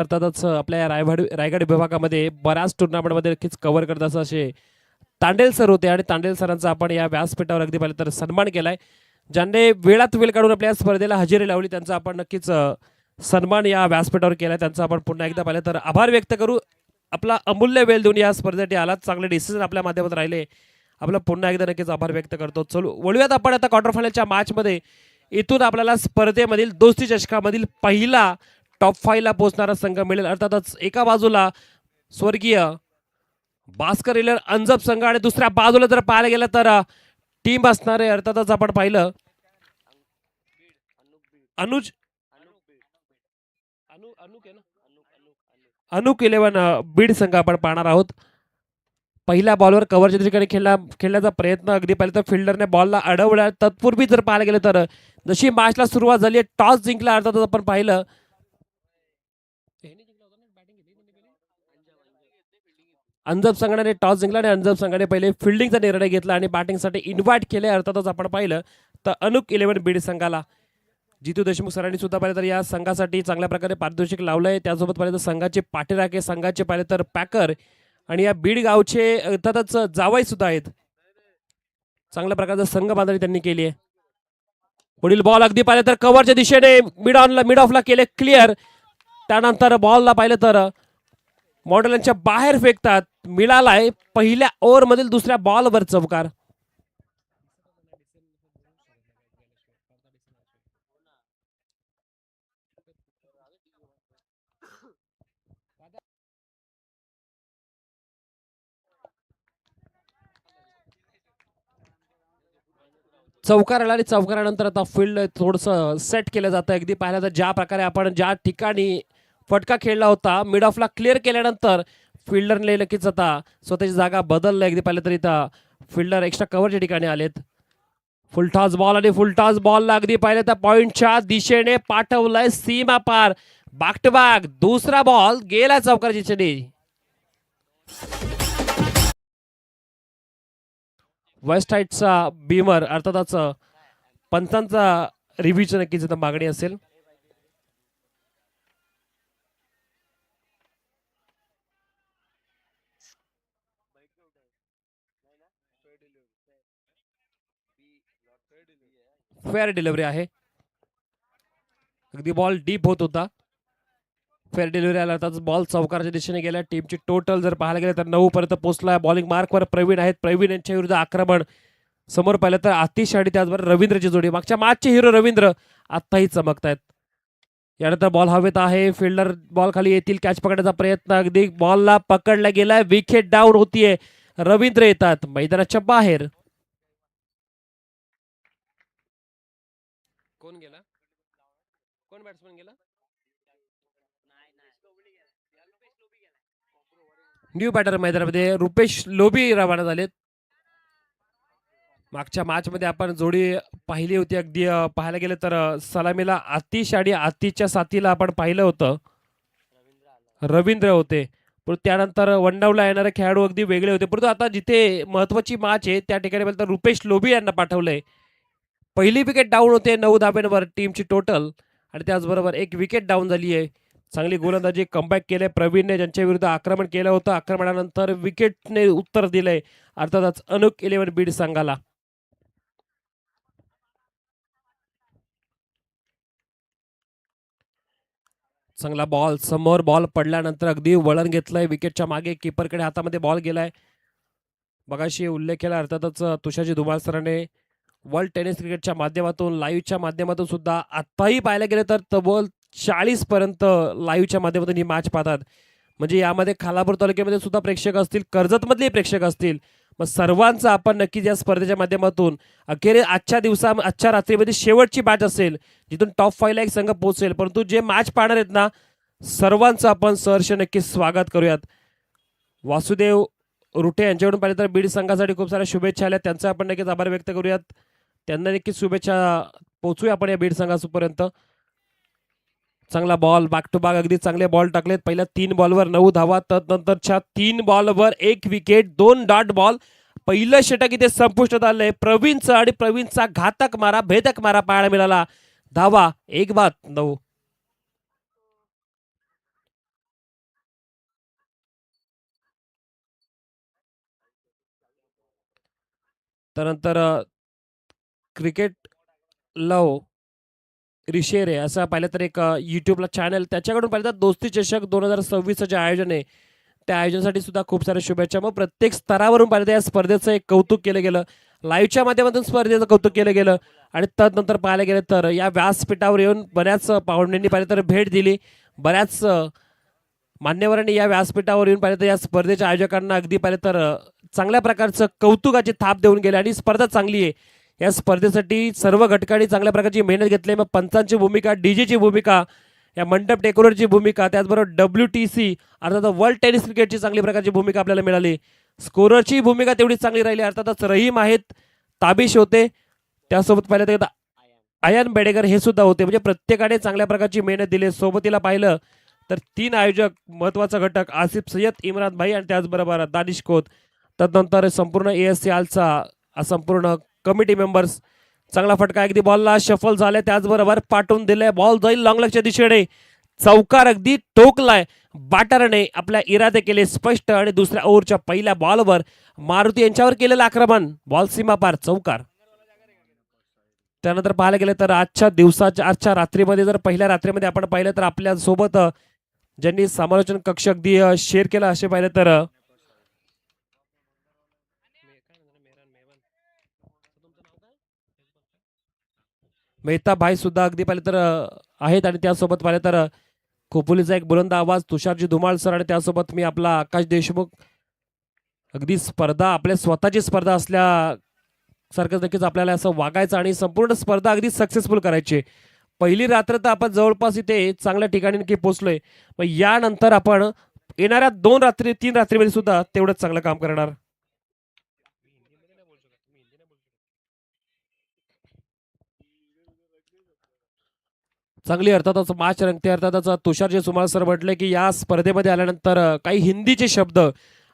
अर्थातच आपल्या रायगड विभागामध्ये बऱ्याच टुर्नामेंटमध्ये नक्कीच कव्हर करत असं असे तांडेल सर होते आणि तांडेल सरांचा आपण या व्यासपीठावर अगदी पाहिलं तर सन्मान केलाय. ज्यांनी वेळात वेळ काढून आपल्या स्पर्धेला हजेरी लावली त्यांचा आपण नक्कीच सन्मान या व्यासपीठावर केलाय. त्यांचा आपण पुन्हा एकदा पाहिलं तर आभार व्यक्त करू. आपला अमूल्य वेळ देऊन या स्पर्धेसाठी आलात, चांगले डिसिजन आपल्या माध्यमात राहिले, आपला पुन्हा एकदा नक्कीच आभार व्यक्त करतो. चलो वळूयात आपण आता क्वार्टर फायनलच्या मॅचमध्ये. इथून आपल्याला स्पर्धेमधील दोस्ती चषकामधील पहिला टॉप 5 ला पोहोचणारा संघ मिळेल. अर्थातच एका बाजूला स्वर्गीय भास्कर इलर अंजब संघ आणि दुसऱ्या बाजूला जर पाहायला गेलं तर टीम असणारे अर्थातच आपण पाहिलं अनुक 11 बीड संघ आपण पाहणार आहोत. पहिल्या बॉलवर कव्हरच्या ठिकाणी खेळण्याचा प्रयत्न अगदी पाहिलं तर फिल्डरने बॉलला अडवला. तत्पूर्वी जर पाहायला गेलं तर जशी मॅचला सुरुवात झाली टॉस जिंकला अर्थातच आपण पाहिलं अंजब संघाने टॉस जिंकला आणि अंजब संघाने पहिले फिल्डिंगचा निर्णय घेतला आणि बॅटिंगसाठी इन्व्हाइट केले. अर्थातच आपण पाहिलं तर अनुक 11 बीड संघाला जितू देशमुख सरांनी सुद्धा पाहिलं तर या संघासाठी चांगल्या प्रकारे पारितोषिक लावलंय. त्यासोबत पाहिलं तर संघाचे पाठीराखे, संघाचे पाहिलं तर पॅकर आणि या बीड गावचे अर्थातच जावाई सुद्धा आहेत. चांगल्या प्रकारचा संघ बांधणी त्यांनी केली आहे. पुढील बॉल अगदी पाहिलं तर कव्हरच्या दिशेने मिड ऑफला केले क्लिअर. त्यानंतर बॉलला पाहिलं तर मॉडेलांच्या बाहेर फेकतात. मिळालाय पहिल्या ओव्हर मधील दुसऱ्या बॉलवर चौकार. चौकार आला आणि चौकारानंतर आता फील्ड थोडंसं सेट केलं जातं. अगदी पाहिलं तर ज्या प्रकारे आपण ज्या ठिकाणी फटका खेळला होता मिड ऑफला क्लिअर केल्यानंतर फिल्डरने नक्कीच आता स्वतःची जागा बदलली. अगदी पाहिलं तर इथं फिल्डर एक्स्ट्रा कव्हरच्या ठिकाणी आलेत. फुलटॉस बॉल आणि फुलटॉस बॉलला अगदी पाहिलं तर पॉइंटच्या दिशेने पाठवलंय सीमा पार. बॅक टू बॅक दुसरा बॉल गेला चौकारच्या दिशेने. वेस्ट हाईटचा बीमर अर्थातच पंचांचा रिव्ह्यूची नक्कीच इथं मागणी असेल. फेअर डिलिव्हरी आहे. अगदी बॉल डीप होत होता. फेअर डिलिव्हरी आला तर बॉल चौकारच्या दिशेने गेला. टीमची टोटल जर पाहायला गेलं तर 9 पर्यंत पोहोचला. बॉलिंग मार्कवर प्रवीण आहेत. प्रवीण यांच्या विरुद्ध आक्रमण. समोर पाहिलं तर आतिश आणि त्याचबरोबर रवींद्रची जोडी. मागच्या मॅचचे हिरो रवींद्र आत्ताही चमकतायत. यानंतर बॉल हवेत आहे. फिल्डर बॉल खाली येतील. कॅच पकडण्याचा प्रयत्न अगदी बॉलला पकडला गेलाय. विकेट डाऊन होतीये. रवींद्र येतात मैदानाच्या बाहेर. कोण गेला? कोण बॅट्समन गेला? न्यू बॅटर मैदानामध्ये रुपेश लोबी रवाना झालेत. मागच्या मॅच मध्ये आपण जोडी पाहिली होती. अगदी पाहायला गेलं तर सलामीला आतिश आणि आतिशच्या साथीला आपण पाहिलं होतं रवींद्र होते. पण त्यानंतर वनडाऊनला येणारे खेळाडू अगदी वेगळे होते. परंतु आता जिथे महत्वाची मॅच आहे त्या ठिकाणी तर रुपेश लोबी यांना पाठवलंय. पहिली विकेट डाऊन होते 9 धाब्यांवर टीमची टोटल आणि त्याचबरोबर एक विकेट डाऊन झाली आहे. चांगली गोलंदाजी कमबॅक केले प्रवीणने ज्यांच्या विरुद्ध आक्रमण केलं होतं. आक्रमणानंतर विकेटने उत्तर दिलंय अर्थातच अनुक 11 बीड संघाला. चांगला बॉल समोर बॉल पडल्यानंतर अगदी वळण घेतलंय विकेटच्या मागे. किपरकडे हातामध्ये बॉल गेलाय. बघाशी उल्लेख केला अर्थातच तुषारजी धुमाळ सरांनी वर्ल्ड टेनिस क्रिकेटच्या माध्यमातून लाईव्हच्या माध्यमातून सुद्धा आत्ताही पाहायला गेलं तर तब्बल 40 पर्यंत लाईव्हच्या माध्यमातून ही मॅच पाहतात. म्हणजे यामध्ये खालापूर तालुक्यामध्ये सुद्धा प्रेक्षक असतील, कर्जतमधले प्रेक्षक असतील. मग सर्वांचं आपण नक्कीच या स्पर्धेच्या माध्यमातून अखेर आजच्या रात्रीमध्ये शेवटची मॅच असेल जिथून टॉप 5 ला एक संघ पोहोचेल. परंतु जे मॅच पाहणार आहेत ना सर्वांचं आपण सहर्ष नक्कीच स्वागत करूयात. वासुदेव रुटे यांच्याकडून पाहिलं तर बीड संघासाठी खूप साऱ्या शुभेच्छा आल्या. त्यांचा आपण नक्कीच आभार व्यक्त करूयात. त्यांना नक्कीच शुभेच्छा पोहोचूया आपण या बीड संघापर्यंत. चांगला बॉल बॅक टू बॅक अगदी चांगले बॉल टाकलेत. पहिल्या 3 बॉलवर 9 धावा. तदनंतरच्या 3 बॉलवर 1 विकेट 2 डॉट बॉल. पहिलं षटक इथे संपुष्टात आलंय प्रवीणचं आणि प्रवीणचा घातक मारा भेदक मारा पाहायला मिळाला. धावा 1 बाद 9. त्यानंतर क्रिकेट लव रिशेरे असं पाहिलं तर एक यूट्यूबला चॅनल त्याच्याकडून पाहिलं तर दोस्ती चषक 2026 जे आयोजन आहे त्या आयोजनासाठी सुद्धा खूप साऱ्या शुभेच्छा. मग प्रत्येक स्तरावरून पाहिलं तर या स्पर्धेचं एक कौतुक केलं गेलं, लाईव्हच्या माध्यमातून स्पर्धेचं कौतुक केलं गेलं आणि तदनंतर पाहायला गेलं तर या व्यासपीठावर येऊन बऱ्याच पाहुण्यांनी पाहिलं तर भेट दिली. बऱ्याच मान्यवरांनी या व्यासपीठावर येऊन पाहिलं तर या स्पर्धेच्या आयोजकांना अगदी पाहिलं तर चांगल्या प्रकारचं कौतुकाची थाप देऊन गेले आणि स्पर्धा चांगली आहे. या स्पर्धेसाठी सर्व घटकांनी चांगल्या प्रकारची मेहनत घेतली. मग पंचांची भूमिका, डीजेची भूमिका, या मंडप डेकोरेटची भूमिका, त्याचबरोबर WTC अर्थात वर्ल्ड टेनिस क्रिकेटची चांगली प्रकारची भूमिका आपल्याला मिळाली. स्कोररची भूमिका तेवढीच चांगली राहिली. अर्थातच रहीम आहेत, ताबिश होते, त्यासोबत पाहिलं तर आयन बेडेकर हे सुद्धा होते. म्हणजे प्रत्येकाने चांगल्या प्रकारची मेहनत दिली. सोबतीला पाहिलं तर 3 आयोजक महत्त्वाचा घटक आसिफ सय्यद, इम्रान भाई आणि त्याचबरोबर दानिश खोत. तदनंतर संपूर्ण ASC आलचा संपूर्ण कमिटी मेंबर्स. चांगला फटका अगदी बॉलला शफल झाले, त्याचबरोबर पाठवून दिले. बॉल जाईल लॉंगलच्या दिशेने, चौकार अगदी ठोकलाय. बॅटरने आपल्या इरादे केले स्पष्ट आणि दुसऱ्या ओव्हरच्या पहिल्या बॉलवर मारुती यांच्यावर केलेलं आक्रमण, बॉल सीमा पार, चौकार. त्यानंतर पाहायला गेलं तर आजच्या रात्रीमध्ये जर पहिल्या रात्रीमध्ये आपण पाहिलं तर आपल्या सोबत ज्यांनी समालोचन कक्ष अगदी शेअर केला असे पाहिलं तर मेहता भाई सुद्धा अगदी पाहिलं तर आहेत आणि त्यासोबत पाहिलं तर खोपोलीचा एक बुलंद आवाज तुषारजी धुमाळ सर आणि त्यासोबत मी आपला आकाश देशमुख. अगदी स्पर्धा आपल्या स्वतःची स्पर्धा असल्या सारखं नक्कीच आपल्याला असं वागायचं आणि संपूर्ण स्पर्धा अगदी सक्सेसफुल करायची. पहिली रात्र तर आपण जवळपास इथे चांगल्या ठिकाणी नक्की पोहोचलोय. मग यानंतर आपण येणाऱ्या 2 रात्री 3 रात्रीमध्ये सुद्धा तेवढंच चांगलं काम करणार. चांगली अर्थातच मॅच रंगते. अर्थातच तुषारजी सुमाळ सर म्हटले की या स्पर्धेमध्ये आल्यानंतर काही हिंदीचे शब्द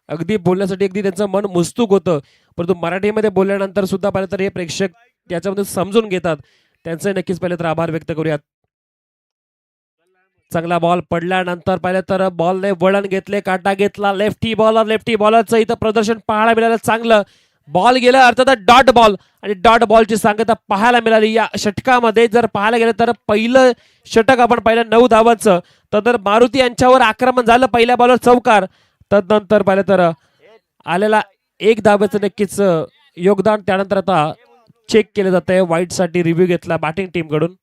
अगदी बोलण्यासाठी अगदी त्यांचं मन मुस्तुक होतं, परंतु मराठीमध्ये बोलल्यानंतर सुद्धा पाहिलं तर हे प्रेक्षक याच्यामध्ये समजून घेतात. त्यांचे नक्कीच पाहिलं तर आभार व्यक्त करूयात. चांगला बॉल पडल्यानंतर पाहिलं तर बॉलने वळण घेतले, काटा घेतला. लेफ्टी बॉलरचं इथं प्रदर्शन पाहायला मिळालं चांगलं. बॉल गेला अर्थात डॉट बॉल आणि डॉट बॉलची सांगता पाहायला मिळाली या षटकामध्ये. जर पाहायला गेलं तर पहिलं षटक आपण पाहिलं 9 धावांचं, तर मारुती यांच्यावर आक्रमण झालं. पहिल्या बॉलवर चौकार, तदनंतर पाहिलं तर आलेला 1 धावेचं नक्कीच योगदान. त्यानंतर आता चेक केलं जात आहे, वाईटसाठी रिव्ह्यू घेतला बॅटिंग टीम कडून.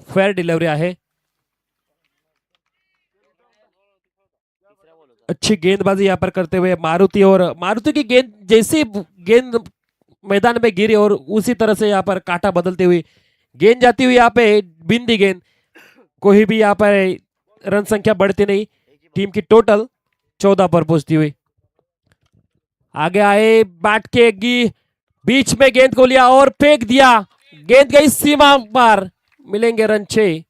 फेअर डिलिव्हरी आहे. अच्छी गेंदबाजी यहाँ पर करते हुए मारुति, और मारुति की गेंद जैसे गेंद मैदान में गिरी और उसी तरह से यहाँ पर काटा बदलते हुए गेंद जाती हुई यहाँ पे बिंदी गेंद. कोई भी यहाँ पर रन संख्या बढ़ती नहीं, टीम की टोटल 14 पर पहुंचती हुई. आगे आए, बैट के बीच में गेंद को लिया और फेंक दिया. गेंद गई सीमा पार, मिलेंगे रन 6.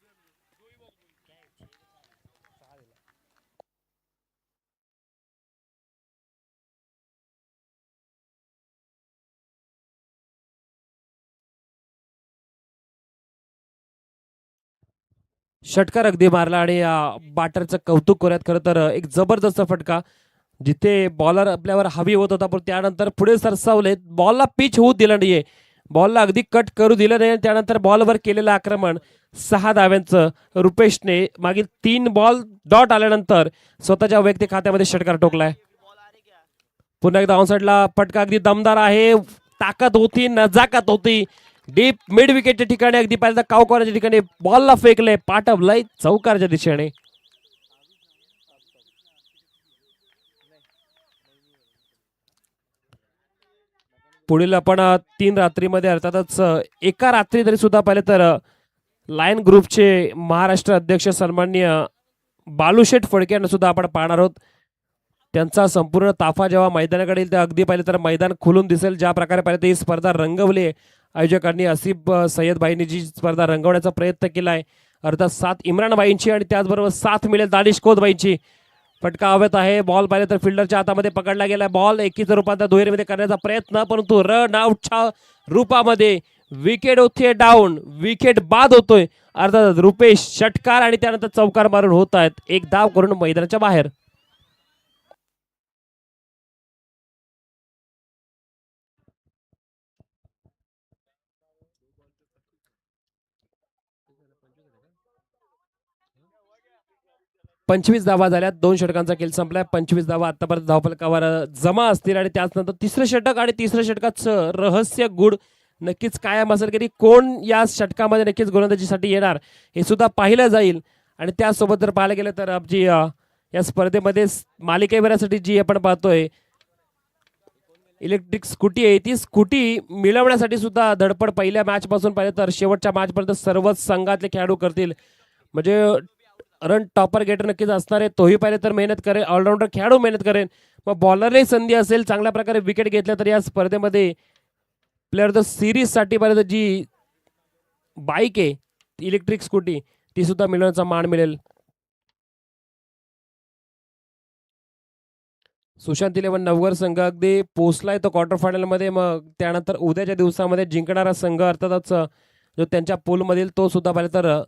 षटकार अगदी मारला आणि बॅटरचं कौतुक करूयात. खरं तर एक जबरदस्त फटका, जिथे बॉलर आपल्यावर हवी होत होता पण त्यानंतर पुढे सरसावले. बॉलला पिच होऊ दिलं नाहीये, बॉलला अगदी कट करू दिलं नाही. त्यानंतर बॉलवर केलेलं आक्रमण 6 धाव्यांचं रुपेशने मागील 3 बॉल डॉट आल्यानंतर स्वतःच्या वैयक्तिक खात्यामध्ये षटकार टोकलाय. पुन्हा एकदा ऑनसाइडला फटका अगदी दमदार आहे. ताकद होती, नजाकत होती. डीप मिड विकेटच्या ठिकाणी अगदी पहिल्यांदा कावकॉर्नरच्या ठिकाणी बॉलला फेकले, पाठवलंय चौकारच्या दिशेने. पुढील आपण 3 रात्रीमध्ये अर्थातच एका रात्री तरी सुद्धा पाहिलं तर लायन ग्रुपचे महाराष्ट्र अध्यक्ष सन्माननीय बालूशेठ फडके यांना सुद्धा आपण पाहणार आहोत. त्यांचा संपूर्ण ताफा जेव्हा मैदानाकडे येईल, अगदी पाहिलं तर मैदान खुलून दिसेल. ज्या प्रकारे पाहिलं ही स्पर्धा रंगवली, आयोजकांनी आसिफ सय्यद भाईंनी जी स्पर्धा रंगवण्याचा प्रयत्न केलाय. अर्थात 7 इम्रान भाईंची आणि त्याचबरोबर 7 मिळेल दानिश खोत भाईंची. फटका हवेत आहे. बॉल पाहिलं तर फिल्डरच्या हातामध्ये पकडला गेला. बॉल एकीचं रूपांतर दुहेरीमध्ये करण्याचा प्रयत्न, परंतु रन आउटच्या रूपामध्ये विकेट होते डाऊन, विकेट बाद होतोय. अर्थात रुपेश षटकार आणि त्यानंतर चौकार मारून होत आहेत एक धाव करून मैदानाच्या बाहेर. पंचवीस धावा झाल्यात, 2 षटकांचा खेळ संपलाय. 25 धावा आतापर्यंत धावफलकावर जमा असतील आणि त्याचनंतर तिसरं षटक आणि तिसऱ्या षटकाचं रहस्य गुड नक्कीच कायम असेल की कोण या षटकामध्ये नक्कीच गोलंदाजीसाठी येणार हे सुद्धा पाहिलं जाईल. आणि त्यासोबत जर पाहायला गेलं तर आपली या स्पर्धेमध्ये मालिकेभरासाठी जी आपण पाहतोय इलेक्ट्रिक स्कूटी आहे, ती स्कूटी मिळवण्यासाठी सुद्धा धडपड पहिल्या मॅच पासून पाहिलं तर शेवटच्या मॅच पर्यंत सर्वच संघातले खेळाडू करतील. म्हणजे रन टॉपर गेटर नक्कीच असणार आहे, तोही पाहिजे तर मेहनत करेल, ऑलराऊंडर खेळाडू मेहनत करेल. मग बॉलरलाही संधी असेल, चांगल्या प्रकारे विकेट घेतल्या तर या स्पर्धेमध्ये प्लेअर द सिरीज साठी पाहिजे तर जी बाईक आहे इलेक्ट्रिक स्कूटी ती सुद्धा मिळवण्याचा मान मिळेल. सुशांत 11 नवघर संघ अगदी पोहोचलाय तो क्वार्टर फायनल मध्ये. मग त्यानंतर उद्याच्या दिवसामध्ये जिंकणारा संघ अर्थातच जो त्यांच्या पूलमधील तो सुद्धा पाहिजे तर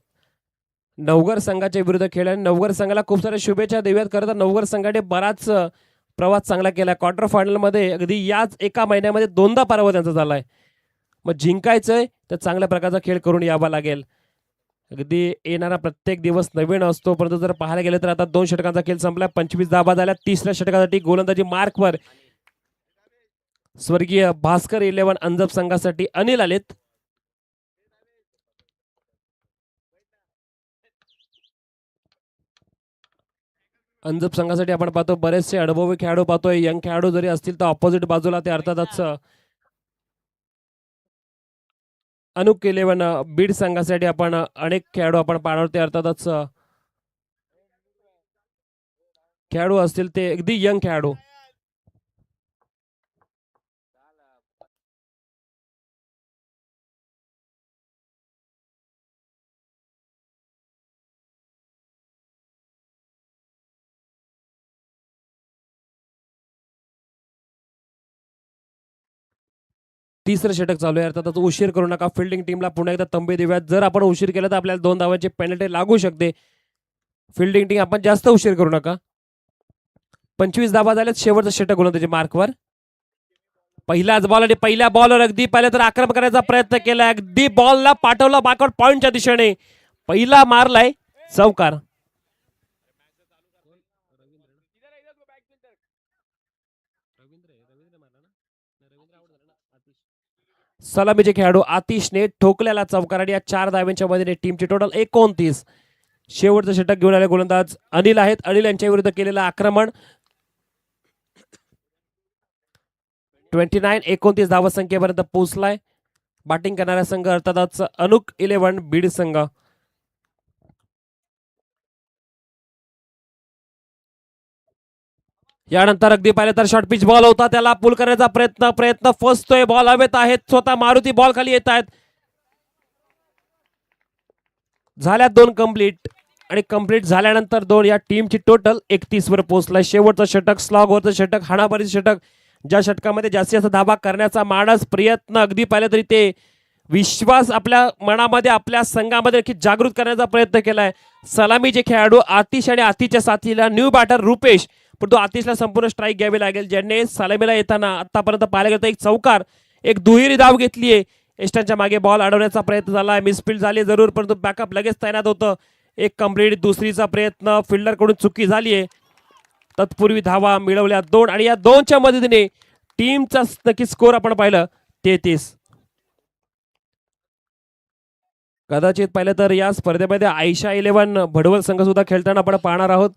नवघर संघाच्या विरुद्ध खेळ. आणि नवघर संघाला खूप साऱ्या शुभेच्छा देऊयात. खरं तर नवघर संघाने बराच प्रवास चांगला केला. क्वार्टर फायनल मध्ये अगदी याच एका महिन्यामध्ये 2दा पराभव त्यांचा झालाय. मग जिंकायचंय तर चांगल्या प्रकारचा खेळ करून यावा लागेल. अगदी येणारा प्रत्येक दिवस नवीन असतो, परंतु जर पाहायला गेलं तर आता 2 षटकांचा खेळ संपला. 25 धावा झाल्या. तिसऱ्या षटकासाठी गोलंदाजी मार्कवर स्वर्गीय भास्कर 11 अंजप संघासाठी अनिल आलेत. अंजप संघासाठी आपण पाहतो बरेचसे अनुभवी खेळाडू पाहतोय. यंग खेळाडू जरी असतील तर ऑपोजिट बाजूला ते अर्थातच अनुक 11 बीड संघासाठी आपण अनेक खेळाडू आपण पाहणार. ते अर्थातच खेळाडू असतील ते अगदी यंग खेळाडू. तिसरं षटक चालू आहे. अर्थातच उशीर करू नका. फिल्डिंग टीमला पुन्हा एकदा तंबी देऊयात. जर आपण उशीर केला तर आपल्याला 2 धावांची पेनल्टी लागू शकते. फिल्डिंग टीम आपण जास्त उशीर करू नका. 25 धावा झाल्यात. शेवटचं षटक गोलंदाजी मार्कवर. पहिलाच बॉल आणि पहिल्या बॉलवर अगदी पहिले तर आक्रमण करायचा प्रयत्न केला. अगदी बॉलला पाठवला बॅकवर्ड पॉइंटच्या दिशेने. पहिला मारलाय चौकार. सलामीचे खेळाडू आतिशने ठोकलेला चौकार आणि या 4 धाव्यांच्या मदतीने टीमची टोटल 29. शेवटचं षटक घेऊन आले गोलंदाज अनिल आहेत. अनिल यांच्या विरुद्ध केलेलं आक्रमण 29 धावसंख्येपर्यंत पोहोचलाय. बॅटिंग करणारा संघ अर्थातच अनुक 11 बीड संघ. यानंतर अगदी पाहिलं तर शॉर्ट पिच बॉल होता, त्याला पुल करण्याचा प्रयत्न फसतोय. बॉल हवेत आहेत. स्वतः मारुती बॉल खाली येत आहेत. झाल्या 2 कंप्लीट आणि कंप्लीट झाल्यानंतर 2 या टीमची टोटल 31 वर पोहोचलाय. शेवटचं षटक स्लॉगवरचं षटक हाणामारीचं षटक ज्या षटकामध्ये जास्तीत जास्त धाबा करण्याचा मानस प्रयत्न अगदी पाहिलं तरी ते विश्वास आपल्या मनामध्ये आपल्या संघामध्ये नक्की जागृत करण्याचा प्रयत्न केलाय. सलामीचे खेळाडू आतिश आणि आतिशच्या साथीला न्यू बॅटर रुपेश, पण तो आतिशला संपूर्ण स्ट्राईक घ्यावी लागेल. ज्यांनी सलामीला येताना आतापर्यंत पाहायला गेलं तर एक चौकार एक दुहेरी धाव घेतलीये. एस्टनच्या मागे बॉल अडवण्याचा प्रयत्न झाला, मिसफील्ड झाली जरूर, परंतु बॅकअप लगेच तैनात होतं. एक कंप्लीट दुसरीचा प्रयत्न फिल्डरकडून चुकी झाली आहे. तत्पूर्वी धावा मिळवल्या 2 आणि या 2च्या मदतीने टीमचा नक्की स्कोर आपण पाहिलं 33. कदाचित पाहिलं तर या स्पर्धेमध्ये आयशा 11 भडवल संघ सुद्धा खेळताना आपण पाहणार आहोत.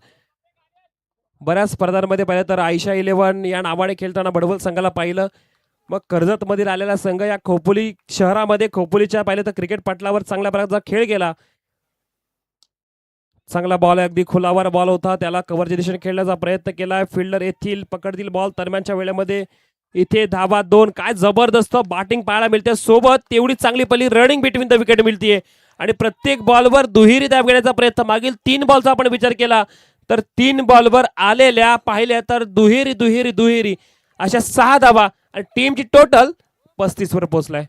बऱ्याच स्पर्धांमध्ये पाहिलं तर आयशा 11 या नावाने खेळताना भडवल संघाला पाहिलं. मग कर्जत मध्ये आलेला संघ या खोपोली शहरामध्ये खोपोलीच्या पाहिलं तर क्रिकेट पटलावर चांगल्या प्रकारचा खेळ केला. चांगला बॉल अगदी खुलावर बॉल होता, त्याला कव्हरच्या दिशेने खेळण्याचा प्रयत्न केला. फिल्डर येथील पकडतील बॉल दरम्यानच्या वेळेमध्ये. इथे धावा 2. काय जबरदस्त बॅटिंग पाहायला मिळते, सोबत तेवढी चांगली पहिली रनिंग बिटवीन द विकेट मिळते आणि प्रत्येक बॉलवर दुहेरी धाव घेण्याचा प्रयत्न. मागील 3 बॉलचा आपण विचार केला तर 3 बॉलवर आलेल्या पाहिल्या तर दुहेरी दुहेरी दुहेरी अशा 6 धावा आणि टीमची टोटल 35 वर पोहोचलाय.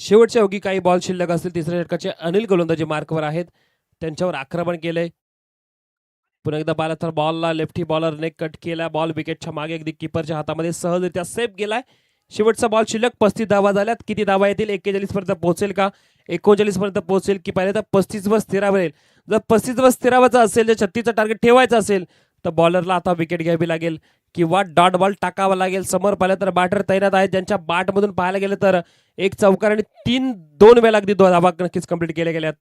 शेवटच्या योगी काही बॉल शिल्लक असतील. तिसऱ्या षटकाचे अनिल गोलंदाजी मार्कवर आहेत, त्यांच्यावर आक्रमण केलंय. पुन्हा एकदा बालाथर बॉलला लेफ्टी बॉलरने कट केला. बॉल विकेटच्या मागे अगदी किपरच्या हातामध्ये सहजरित्या सेफ गेलाय. शेवटचा बॉल शिल्लक 35 धावा झाल्यात. किती धावा येतील? 41 पर्यंत पोहोचेल का? 39 पर्यंत पोहोचेल की पाहिजे तर 35 वर स्थिरावर येईल. जर 35 वर स्थिरावायचं असेल, जर 36चं टार्गेट ठेवायचं असेल तर बॉलरला आता विकेट घ्यावी लागेल किंवा डॉट बॉल टाकावा लागेल. समोर पाहिलं तर बॅटर तैनात आहेत, ज्यांच्या बॅटमधून पाहायला गेलं तर एक चौकार आणि 2 वेळा अगदी धावा नक्कीच कंप्लीट केल्या गेल्यात.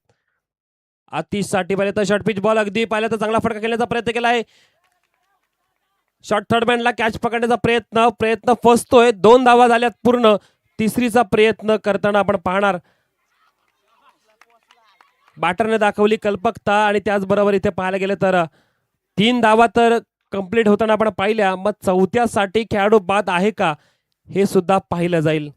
आतिशसाठी पाहिलं तर शॉर्ट पिच बॉल अगदी पाहिलं तर चांगला फटका खेळण्याचा प्रयत्न केला आहे. शॉर्ट थर्ड मॅनला कॅच पकडण्याचा प्रयत्न फसतोय. 2 धावा झाल्यात पूर्ण. तिसरीचा प्रयत्न करताना आपण पाहणार. बॅटरने दाखवली कल्पकता आणि त्याचबरोबर इथे पाहायला गेलं तर 3 धावा तर कंप्लीट होताना आपण पाहिल्या. मग चौथ्यासाठी खेळाडू बाद आहे का हे सुद्धा पाहिलं जाईल.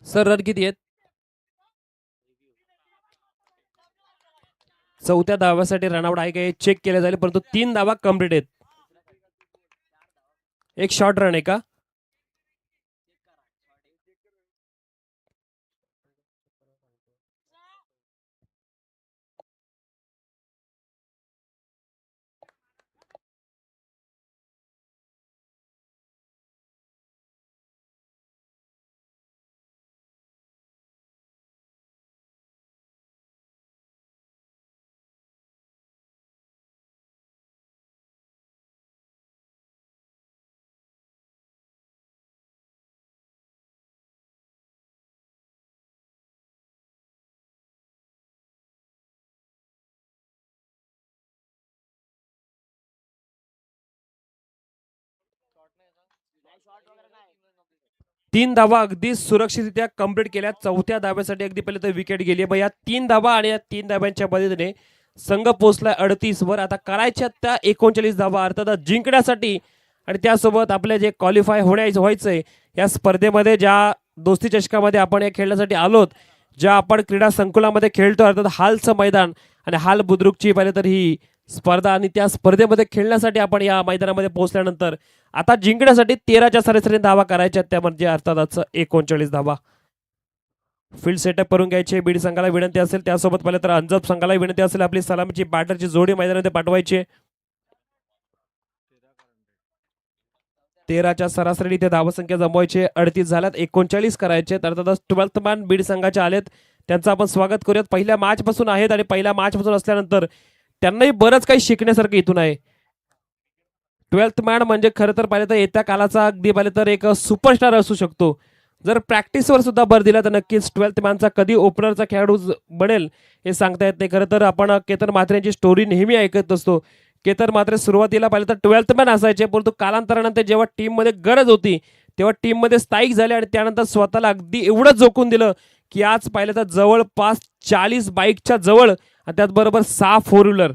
सर रन किती आहेत? चौथ्या धाव्यासाठी रनआउट आहे का हे चेक केलं जाईल, परंतु 3 धावा कंप्लीट आहेत. एक शॉर्ट रन आहे का? तीन धावा अगदी सुरक्षितरित्या कंप्लीट केल्या. चौथ्या धाव्यासाठी अगदी पहिले तर विकेट गेली. मग या 3 धावा आणि या 3 धाव्यांच्या मदतीने संघ पोहोचलाय 38 वर. आता करायच्या त्या 39 धावा अर्थात जिंकण्यासाठी आणि त्यासोबत आपले जे क्वालिफाय व्हायचंय या स्पर्धेमध्ये, ज्या दोस्ती चषकामध्ये आपण या खेळण्यासाठी आलोत, ज्या आपण क्रीडा संकुलामध्ये खेळतो अर्थात हालचं मैदान आणि हाल बुद्रुकची पाहिलं तर ही स्पर्धा, आणि त्या स्पर्धेमध्ये खेळण्यासाठी आपण या मैदानामध्ये पोहोचल्यानंतर आता जिंकण्यासाठी 13च्या सरासरी धावा करायच्या, त्या म्हणजे अर्थातच 39 धावा. फील्ड सेटअप करून घ्यायचे बीड संघाला विनंती असेल. त्यासोबत पाहिलं तर अंजप संघाला विनंती असेल आपली सलामीची बॅटरची जोडी मैदानामध्ये पाठवायची. 13च्या सरासरी इथे धावसंख्या जमवायचे. 38 झाल्यात, 39 करायचे. अर्थातच 12th मॅन बीड संघाचे आलेत, त्यांचं आपण स्वागत करूयात. पहिल्या मॅच पासून आहेत आणि पहिल्या मॅच पासून असल्यानंतर त्यांनाही बरंच काही शिकण्यासारखं इथून आहे. 12th मॅन म्हणजे खरं तर पाहिलं तर येत्या कालाचा अगदी पाहिलं तर एक सुपरस्टार असू शकतो. जर प्रॅक्टिसवर सुद्धा भर दिला तर नक्कीच 12th मॅनचा कधी ओपनरचा खेळाडू बनेल हे सांगता येत नाही. खरं तर आपण केतन म्हात्रेंची स्टोरी नेहमी ऐकत असतो. केतन म्हात्रे सुरुवातीला पाहिलं तर 12th मॅन असायचे, परंतु कालांतरानंतर जेव्हा टीममध्ये गरज होती तेव्हा टीममध्ये स्थायिक झाले आणि त्यानंतर स्वतःला अगदी एवढं झोकून दिलं की आज पाहिलं तर जवळपास 40 बाईकच्या जवळ आणि त्याचबरोबर 6 4 व्हीलर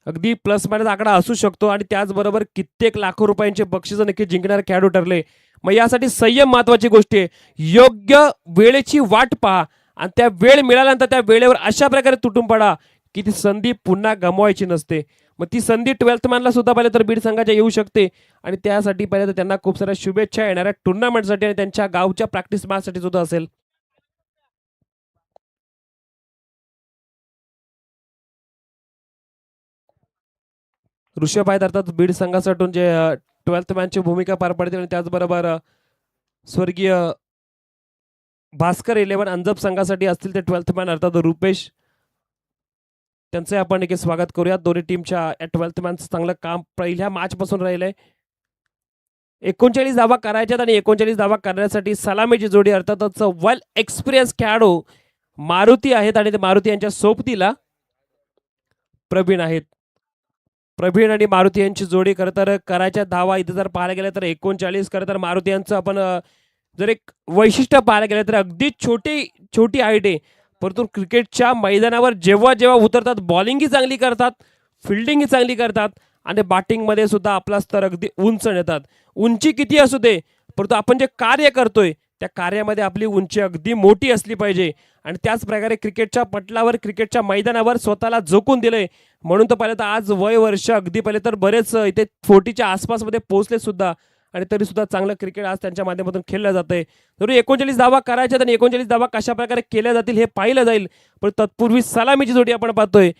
अगदी प्लस मायनस आकडा असू शकतो. आणि त्याचबरोबर कित्येक लाखो रुपयांचे बक्षीस नक्की जिंकणारे खेळाडू ठरले. मग यासाठी संयम महत्वाची गोष्ट आहे. योग्य वेळेची वाट पहा आणि त्या वेळ मिळाल्यानंतर त्या वेळेवर अशा प्रकारे तुटून पडा की ती संधी पुन्हा गमवायची नसते. मग ती संधी 12th मॅनला सुद्धा पाहिलं तर बीड संघाच्या येऊ शकते आणि त्यासाठी पाहिलं तर त्यांना खूप साऱ्या शुभेच्छा येणाऱ्या टुर्नामेंटसाठी आणि त्यांच्या गावच्या प्रॅक्टिस मॅचसाठी सुद्धा असेल. ऋषभ आहेत अर्थात बीड संघासाठी जे 12th मॅनची भूमिका पार पडतील आणि त्याचबरोबर स्वर्गीय भास्कर 11 अंजप संघासाठी असतील ते 12th मॅन अर्थात रुपेश, त्यांचे आपण एक स्वागत करूयात. दोन्ही टीमच्या 12th मॅनचं चांगलं काम पहिल्या मॅच पासून राहिलंय. 39 धावा करायच्यात आणि 39 धावा करण्यासाठी सलामीची जोडी अर्थातच वेल एक्सपिरियन्स खेळाडू मारुती आहेत आणि ते मारुती यांच्या सोबतीला प्रवीण आहेत. प्रवीण आणि मारुती यांची जोडी खरं तर करायच्या धावा इथे जर पाहायला गेलं तर 39, खरं तर मारुती यांचं आपण जर एक वैशिष्ट्य पाहायला गेलं तर अगदी छोटी छोटी हाईट आहे, परंतु क्रिकेटच्या मैदानावर जेव्हा जेव्हा उतरतात बॉलिंगही चांगली करतात, फिल्डिंगही चांगली करतात आणि बॅटिंगमध्ये सुद्धा आपला स्तर अगदी उंच नेतात. उंची किती असू दे, परंतु आपण जे कार्य करतोय त्या कार्यामध्ये आपली उंची अगदी मोठी असली पाहिजे आणि त्याच प्रकारे क्रिकेटच्या पटलावर क्रिकेटच्या मैदानावर स्वतःला झोकून दिलंय. म्हणून तर पाहिलं तर आज वय वर्ष अगदी पहिले तर बरेच इथे 40च्या आसपासमध्ये पोहोचले सुद्धा आणि तरी सुद्धा चांगलं क्रिकेट आज त्यांच्या माध्यमातून खेळलं जातंय. जरूर 39 धावा करायच्या आणि 39 धावा कशा प्रकारे केल्या जातील हे पाहिलं जाईल. पण तत्पूर्वी सलामीची जोडी आपण पाहतोय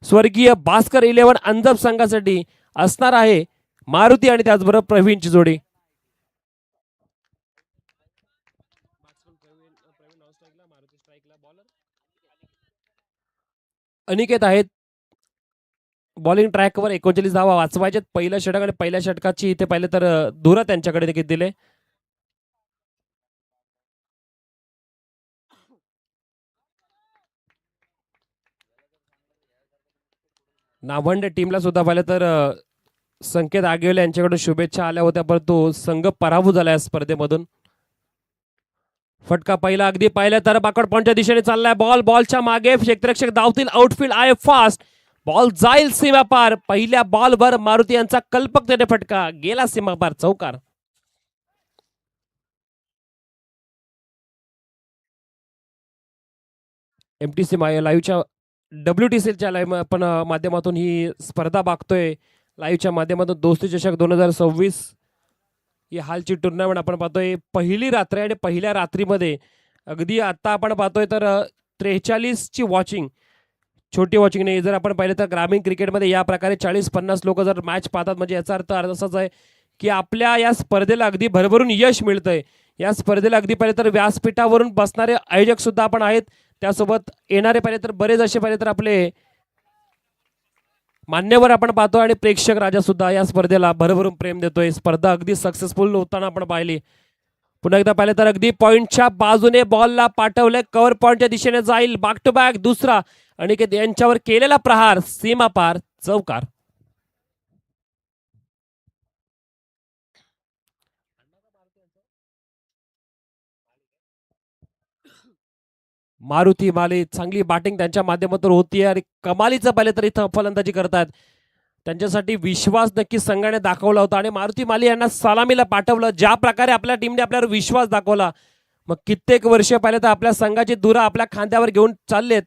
स्वर्गीय भास्कर 11 अंजप संघासाठी असणार आहे मारुती आणि त्याचबरोबर प्रवीणची जोडी. अनिकेत आहेत बॉलिंग ट्रॅकवर 39 धावा वाचवायचे पहिल्या षटक आणि पहिल्या षटकाची इथे पाहिलं तर धुरा त्यांच्याकडे देखील दिले. नाभंड टीमला सुद्धा पाहिलं तर संकेत आगेवले यांच्याकडून शुभेच्छा आल्या होत्या, परंतु संघ पराभूत झाला या स्पर्धेमधून. फटका पहिला अगदी पाहिलं तर बाकड पॉइंटच्या दिशेने चाललाय बॉल, बॉलच्या मागे क्षेत्ररक्षक धावतील, आउटफील्ड आहे फास्ट, बॉल जाईल सीमापार. पहिल्या बॉलवर मारुती यांचा कल्पकतेने फटका गेला सीमापार, चौकार. एमटीसी लाईव्हच्या WTCच्या लाईव्ह आपण माध्यमातून ही स्पर्धा बघतोय. लाईव्हच्या माध्यमातून दोस्ती चषक 2026 ही हालची टुर्नामेंट आपण पाहतोय. पहिली रात्र आणि पहिल्या रात्रीमध्ये अगदी आता आपण पाहतोय तर 43ची वॉचिंग, छोटी वॉचिंग नाही. जर आपण पाहिलं तर ग्रामीण क्रिकेटमध्ये या प्रकारे 40-50 लोक जर मॅच पाहतात म्हणजे याचा अर्थ असाच आहे की आपल्या या स्पर्धेला अगदी भरभरून यश मिळतंय. या स्पर्धेला अगदी पाहिलं तर व्यासपीठावरून बसणारे आयोजक सुद्धा आपण आहेत, त्यासोबत येणारे पाहिजे तर बरेच असे पाहिजे तर आपले मान्यवर आपण पाहतो आणि प्रेक्षक राजा सुद्धा या स्पर्धेला भरभरून प्रेम देतोय. स्पर्धा अगदी सक्सेसफुल होताना आपण पाहिली. पुन्हा एकदा पाहिलं तर अगदी पॉइंटच्या बाजूने बॉलला पाठवलंय, कव्हर पॉइंटच्या दिशेने जाईल, बॅक टू बॅक दुसरा आणि यांच्यावर केलेला प्रहार सीमापार, चौकार. मारुती माली चांगली बॅटिंग त्यांच्या माध्यमातून होतीये आणि कमालीचं पाहिलं तर इथं फलंदाजी करतात. त्यांच्यासाठी विश्वास नक्की संघाने दाखवला होता आणि मारुती माली यांना सलामीला पाठवलं. ज्या प्रकारे आपल्या टीमने आपल्यावर विश्वास दाखवला, मग कित्येक वर्ष पाहिलं तर आपल्या संघाची धुरा आपल्या खांद्यावर घेऊन चाललेत.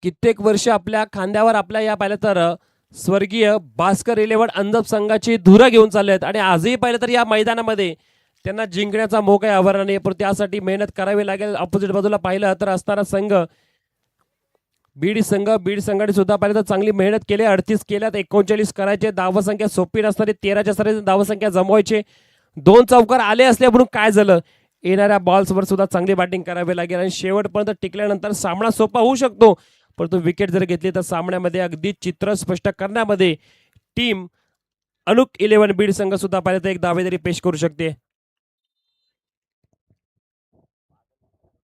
कित्येक वर्ष आपल्या खांद्यावर आपल्या या पाहिलं तर स्वर्गीय भास्कर 11 अंजप संघाची धुरा घेऊन चाललेत आणि आजही पाहिलं तर या मैदानामध्ये त्यांना जिंकण्याचा मोह काही आव्हान नाही, पण त्यासाठी मेहनत करावी लागेल. अपोजिट बाजूला पाहिलं तर असणारा संघ बीड संघाने सुद्धा पाहिलं तर चांगली मेहनत केली. 38 केल्यात, 39 करायचे. धावसंख्या सोपी नसणारी 13च्या सरी धावसंख्या जमवायचे. 2 चौकार आले असले म्हणून काय झालं, येणाऱ्या बॉल्सवर सुद्धा चांगली बॅटिंग करावी लागेल आणि शेवटपर्यंत टिकल्यानंतर सामना सोपा होऊ शकतो. परंतु विकेट जर घेतली तर सामन्यामध्ये अगदी चित्र स्पष्ट करण्यामध्ये टीम अनुक 11 बीड संघ सुद्धा पाहिलं तर एक दावेदारी पेश करू शकते.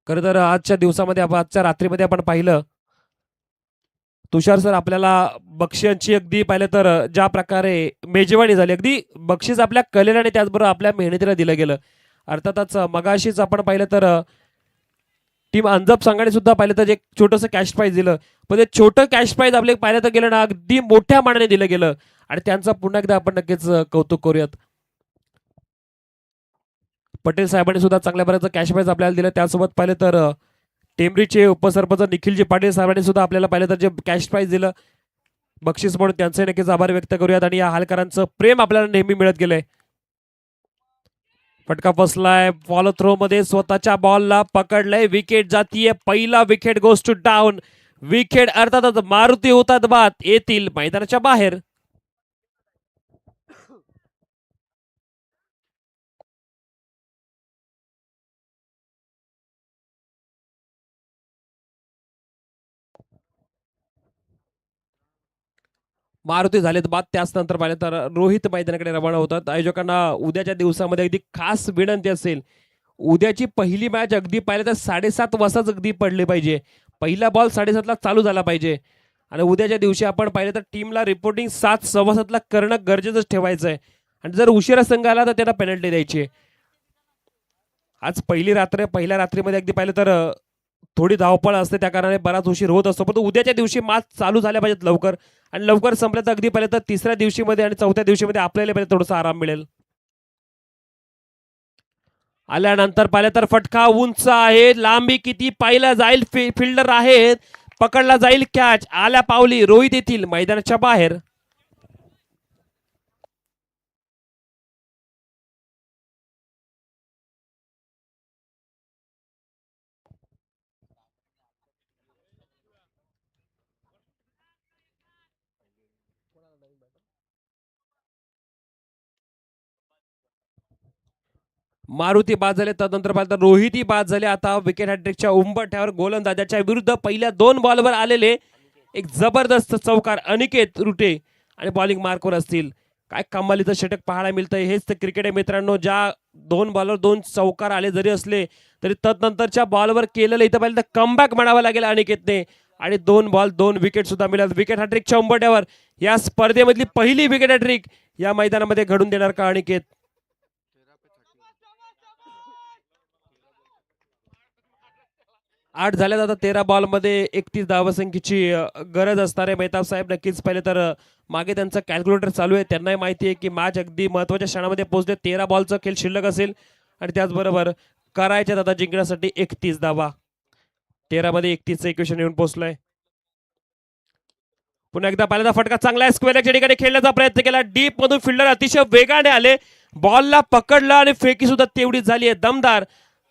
खरं तर आजच्या दिवसामध्ये आजच्या रात्रीमध्ये आपण पाहिलं तुषार सर आपल्याला बक्षिसांची अगदी पाहिलं तर ज्या प्रकारे मेजवानी झाली, अगदी बक्षीस आपल्या कलेला आणि त्याचबरोबर आपल्या मेहनतीला दिलं गेलं. अर्थातच मगाशीच आपण पाहिलं तर टीम अंजप संघाने सुद्धा पाहिलं तर एक छोटंसं कॅश प्राईज दिलं, पण ते छोटं कॅश प्राईज आपले पाहिलं तर गेलं ना अगदी मोठ्या मानाने दिलं गेलं आणि त्यांचं पुन्हा एकदा आपण नक्कीच कौतुक करूयात. पटेल साहेबांनी सुद्धा चांगल्या प्रकारचं कॅश प्राईज आपल्याला दिलं. त्यासोबत पाहिलं तर टेंबरीचे उपसरपंच निखिलजी पाटील साहेबांनी सुद्धा आपल्याला पाहिलं तर जे कॅश प्राईज दिलं बक्षीस म्हणून त्यांचे नक्कीच आभार व्यक्त करूयात आणि या हालकरांचं प्रेम आपल्याला नेहमी मिळत गेलंय. फटका फसलाय, फॉलो थ्रो मध्ये स्वतःच्या बॉलला पकडलंय, विकेट जातीये. पहिला wicket goes to down. Wicket अर्थातच मारुती होतात बाद, येतील मैदानाच्या बाहेर. मारुती झालेत बाद. त्याच नंतर पाहिलं तर रोहित मैदानाकडे रवाना होतात. आयोजकांना उद्याच्या दिवसामध्ये अगदी खास विनंती असेल, उद्याची पहिली मॅच अगदी पाहिलं तर 7:30 वाजताच अगदी पडली पाहिजे. पहिला बॉल 7:30ला चालू झाला पाहिजे. आणि उद्याच्या दिवशी आपण पाहिलं तर टीमला रिपोर्टिंग 7:15 करणं गरजेचं ठेवायचं आहे. आणि जर उशिरा संघ आला तर त्यांना पेनल्टी द्यायची आहे. आज पहिल्या रात्रीमध्ये अगदी पाहिलं तर थोडी धावपळ असते, त्या कारणाने बराच उशीर होत असतो. परंतु उद्याच्या दिवशी मॅच चालू झाल्या पाहिजेत लवकर, आणि लवकर संपल्या तर अगदी पाहिलं तर तिसऱ्या दिवशीमध्ये आणि चौथ्या दिवशीमध्ये आपल्याला पाहिजे थोडासा आराम मिळेल. आल्यानंतर पाहिलं तर फटका उंच आहे, लांबी किती पाहिलं जाईल, फिल्डर आहेत, पकडला जाईल कॅच, आल्या पावली रोहित येथील मैदानाच्या बाहेर. मारुती बाद झाले, तदनंतर पाहिलं तर रोहितही बाद झाले. आता विकेट हॅट्रिकच्या उंबरठ्यावर गोलंदाजाच्या विरुद्ध पहिल्या 2 बॉलवर आलेले एक जबरदस्त चौकार अनिकेत रुटे आणि बॉलिंग मार्कवर असतील. काय कमालीचं षटक पाहायला मिळतंय. हेच तर क्रिकेट आहे मित्रांनो, ज्या 2 बॉलवर 2 चौकार आले जरी असले तरी तदनंतरच्या बॉलवर केलेलं इथं पाहिलं तर कमबॅक म्हणावं लागेल अनिकेतने, आणि 2 बॉल 2 विकेट सुद्धा मिळाल. विकेट हॅट्रिकच्या उंबरठ्यावर या स्पर्धेमधली पहिली विकेट हॅट्रिक या मैदानामध्ये घडून देणार का अनिकेत? 8 झाल्यात आता 13 बॉलमध्ये 31 धावसंख्येची गरज असणार आहे. मेहताब साहेब नक्कीच पहिले तर मागे त्यांचं कॅल्क्युलेटर चालू आहे. त्यांनाही माहिती आहे की मॅच अगदी महत्वाच्या क्षणामध्ये पोहोचले. 13 बॉलचा खेळ शिल्लक असेल आणि त्याचबरोबर करायच्यात आता जिंकण्यासाठी 31 धावा. 13 मध्ये 31चं इक्वेशन येऊन पोहोचलंय. पुन्हा एकदा पहिल्यांदा फटका चांगला आहे, स्क्वेअर ठिकाणी खेळण्याचा प्रयत्न केला, डीप मधून फिल्डर अतिशय वेगाने आले, बॉलला पकडला आणि फेकी सुद्धा तेवढीच झाली आहे दमदार.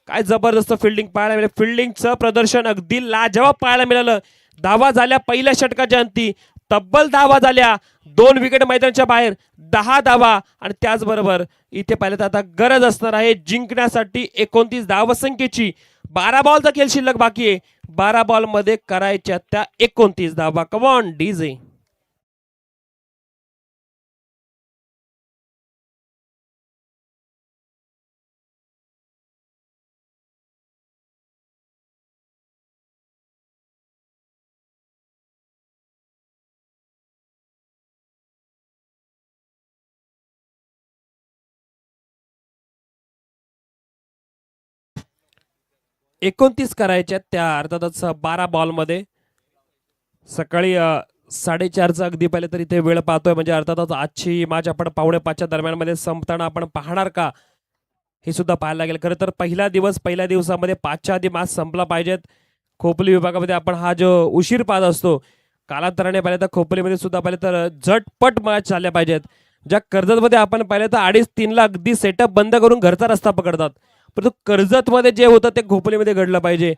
काय जबरदस्त फिल्डिंग पाहायला मिळालं, फिल्डिंगचं प्रदर्शन अगदी लाजवाब पाहायला मिळालं. धावा झाल्या पहिल्या षटकाच्या अंती, तब्बल धावा झाल्या, 2 विकेट मैदानाच्या बाहेर, 10 धावा, आणि त्याचबरोबर इथे पाहिलं तर आता गरज असणार आहे जिंकण्यासाठी 29 धावसंख्येची. 12 बॉलचा खेळ शिल्लक बाकी आहे. 12 बॉल मध्ये करायच्या त्या 29 धावा. Come on DJ. एकोणतीस करायच्या त्या अर्थातच 12 बॉलमध्ये. सकाळी 4:30चा अगदी पहिले तर इथे वेळ पाहतोय, म्हणजे अर्थातच आजची मॅच आपण 4:45च्या दरम्यानमध्ये संपताना आपण पाहणार का हे सुद्धा पाहायला लागेल. खरं तर पहिल्या दिवसामध्ये 5च्या आधी मॅच संपला पाहिजेत. खोपोली विभागामध्ये आपण हा जो उशीर पाहत असतो, कालांतराने पाहिलं तर खोपोलीमध्ये सुद्धा पाहिलं तर झटपट मॅच झाल्या पाहिजेत. ज्या कर्जतमध्ये आपण पाहिलं तर 2:30-3ला अगदी सेटअप बंद करून घरचा रस्ता पकडतात, परंतु कर्जतमध्ये जे होतं ते खोपोलीमध्ये घडलं पाहिजे.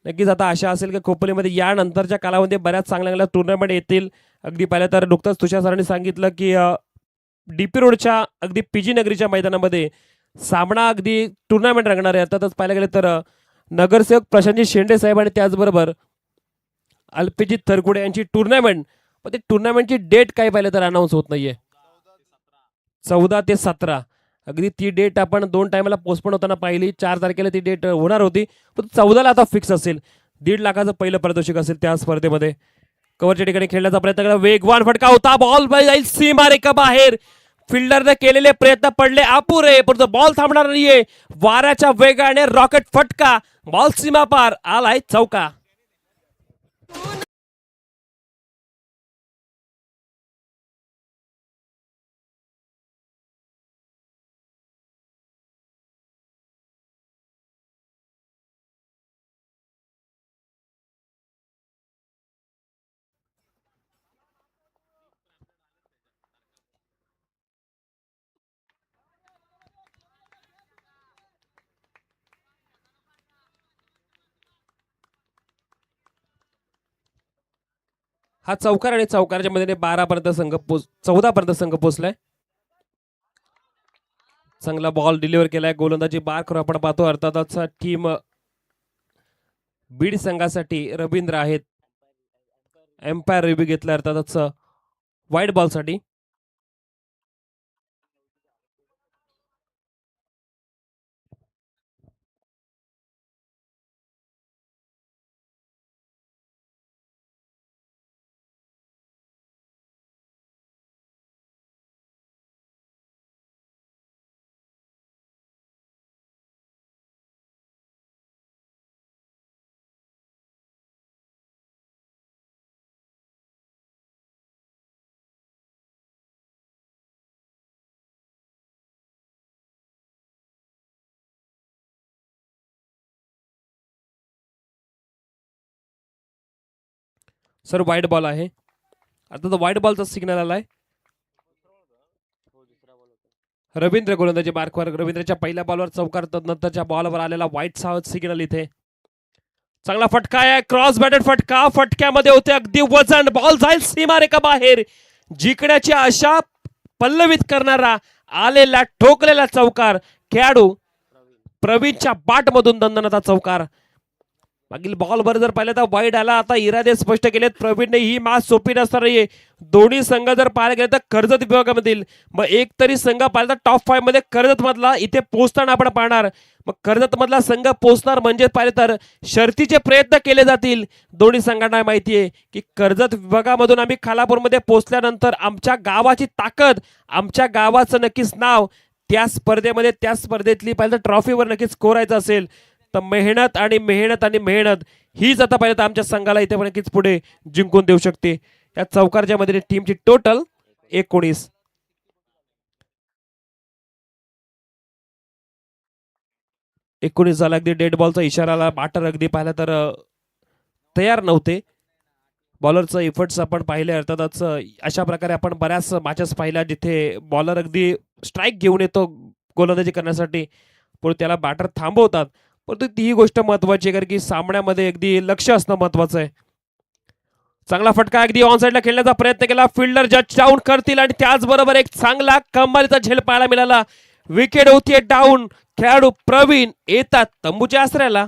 नक्कीच आता आशा असेल की खोपोलीमध्ये यानंतरच्या कालावधीमध्ये बऱ्याच चांगल्या चांगल्या टुर्नामेंट येतील. अगदी पाहिलं तर नुकतंच तुषार सरांनी सांगितलं की डीपी रोडच्या अगदी पीजी नगरीच्या मैदानामध्ये सामना अगदी टुर्नामेंट रंगणार आहे. अर्थातच पाहायला गेलं तर नगरसेवक प्रशांतजी शेंडे साहेब आणि त्याचबरोबर अल्पेजित थरकुडे यांची टुर्नामेंट, पण ते टुर्नामेंटची डेट काय पाहिलं तर अनाऊन्स होत नाहीये. 14 ते 17 अगदी ती डेट आपण 2 टायमाला पोस्टपोन होताना पाहिली. 4 तारखेला ती डेट होणार होती, पण 14ला आता फिक्स असेल. 1.5 लाखाचं पहिलं पारितोषिक असेल त्या स्पर्धेमध्ये. कव्हरच्या ठिकाणी खेळण्याचा प्रयत्न केला, वेगवान फटका होता, बॉल जाईल सीमा रेखा बाहेर. फिल्डरने केलेले प्रयत्न पडले अपुरे, परंतु बॉल थांबणार नाहीये. वाऱ्याच्या वेगाने रॉकेट फटका, बॉल सीमा पार, आलाय चौका. हा चौकार आणि चौकारच्या मध्ये 12 पर्यंत संघ 14 पर्यंत संघ पोहोचलाय. चांगला बॉल डिलिव्हर केलाय, गोलंदाजी बार करून आपण पाहतो. अर्थातच टीम बीड संघासाठी रवींद्र आहेत. एम्पायर रिव्ह्यू घेतला अर्थातच व्हाईट बॉल साठी. सर वाईट बॉल आहे. आता तर वाईट बॉलचा सिग्नल आलाय. रवींद्र गोलंदाजी मार्कवर. रवींद्रच्या पहिल्या बॉलवर चौकार, नंतरच्या बॉलवर आलेला व्हाईट सिग्नल इथे. चांगला फटका आहे, क्रॉस बॅटेड फटका. फटक्यामध्ये होते अगदी वजन, बॉल जाईल सीमारेखा बाहेर. जिंकण्याची आशा पल्लवित करणारा आलेला ठोकलेला चौकार. खेळाडू प्रवीणच्या बाट मधून दणदणाचा चौकार. मागील बॉल वर जर पाहिलं तर वाईड आला. आता इरादे स्पष्ट केलेत प्रवीणने. ही मॅच सोपी नसणार आहे. दोन्ही संघ जर पाहायला गेले तर कर्जत विभागामधील मग एक तरी संघ पाहिला तर टॉप 5 मध्ये कर्जत मधला इथे पोहोचताना आपण पाहणार. मग कर्जत मधला संघ पोहोचणार म्हणजे पाहिलं तर शर्तीचे प्रयत्न केले जातील. दोन्ही संघांना माहिती आहे की कर्जत विभागामधून आम्ही खालापूरमध्ये पोहोचल्यानंतर आमच्या गावाची ताकद, आमच्या गावाचं नक्कीच नाव त्या स्पर्धेमध्ये, त्या स्पर्धेतली पाहिलं तर ट्रॉफीवर नक्कीच कोरायचं असेल तर मेहनत आणि मेहनत आणि मेहनत हीच आता पाहिलं तर आमच्या संघाला इथे नक्कीच पुढे जिंकून देऊ शकते. या चौकारच्या मध्ये टीमची टोटल 19. झाला. अगदी डेड बॉलचा इशाराला बॅटर अगदी पाहिला तर तयार नव्हते. बॉलरचं इफर्ट्स आपण पाहिले अर्थातच. अशा प्रकारे आपण बऱ्याच मॅचेस पाहिल्या जिथे बॉलर अगदी स्ट्राईक घेऊन येतो गोलंदाजी करण्यासाठी, पण त्याला बॅटर थांबवतात. परंतु ती गोष्ट महत्वाची आहे कारण की सामन्यामध्ये अगदी लक्ष असणं महत्वाचं आहे. चांगला फटका, अगदी ऑन साईडला खेळण्याचा प्रयत्न केला. फिल्डर जज डाऊन करतील आणि त्याचबरोबर एक चांगला कमालीचा झेल पाहायला मिळाला. विकेट होतीये डाऊन. खेळाडू प्रवीण येतात तंबूच्या आसऱ्याला.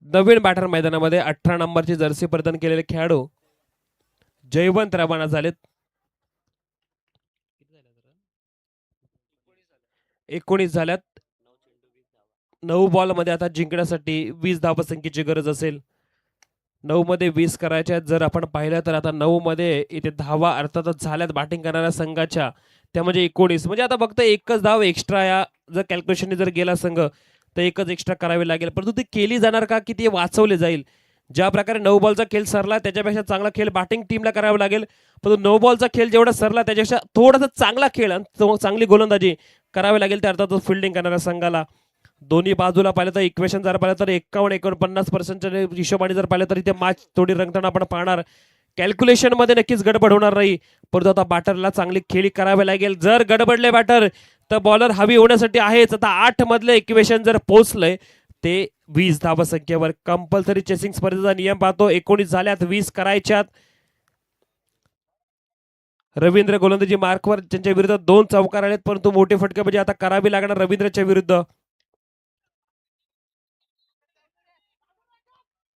नवीन बॅटर मैदानामध्ये 18 नंबरची जर्सी परिधान केलेले खेळाडू जयवंत रवाना झालेत. 19 झाल्यात. 9 बॉल मध्ये आता जिंकण्यासाठी 20 धावसंख्येची गरज असेल. 9 मध्ये 20 करायच्या जर आपण पाहिलं तर आता 9 मध्ये इथे धावा अर्थातच झाल्यात बॅटिंग करणाऱ्या संघाच्या, त्या म्हणजे 19. म्हणजे आता फक्त एकच धाव एक्स्ट्रा या जर कॅल्क्युलेशन जर गेला संघ तर एकच एक्स्ट्रा करावी लागेल. परंतु ती केली जाणार का की ती वाचवले जाईल. ज्या प्रकारे 9 बॉलचा खेळ सरला त्याच्यापेक्षा चांगला खेळ बॅटिंग टीमला करावा लागेल. परंतु 9 बॉलचा खेळ जेवढा सरला त्याच्यापेक्षा थोडासा चांगला खेळ आणि चांगली गोलंदाजी करावी लागेल त्या अर्थातच फिल्डिंग करणाऱ्या संघाला. दोन्ही बाजूला पाहिलं तर इक्वेशन जर पाहिलं तर 51-49% हिशोबाने जर पाहिलं तर इथे मॅच थोडी रंगताना आपण पाहणार. कॅल्क्युलेशन मध्ये नक्कीच गडबड होणार नाही. परंतु आता बॅटरला चांगली खेळी करावी लागेल. जर गडबडले बॅटर तर बॉलर हवी होण्यासाठी आहेच. आता 8 मधले इक्वेशन जर पोहोचलंय ते 20 धावसंख्येवर. कंपल्सरी चेसिंग स्पर्धेचा नियम पाहतो. 19 झाल्यात, 20 करायच्यात. रवींद्र गोलंदाजी मार्कवर, त्यांच्या विरुद्ध 2 चौकार आलेत परंतु मोठे फटके म्हणजे आता करावी लागणार रवींद्रच्या विरुद्ध.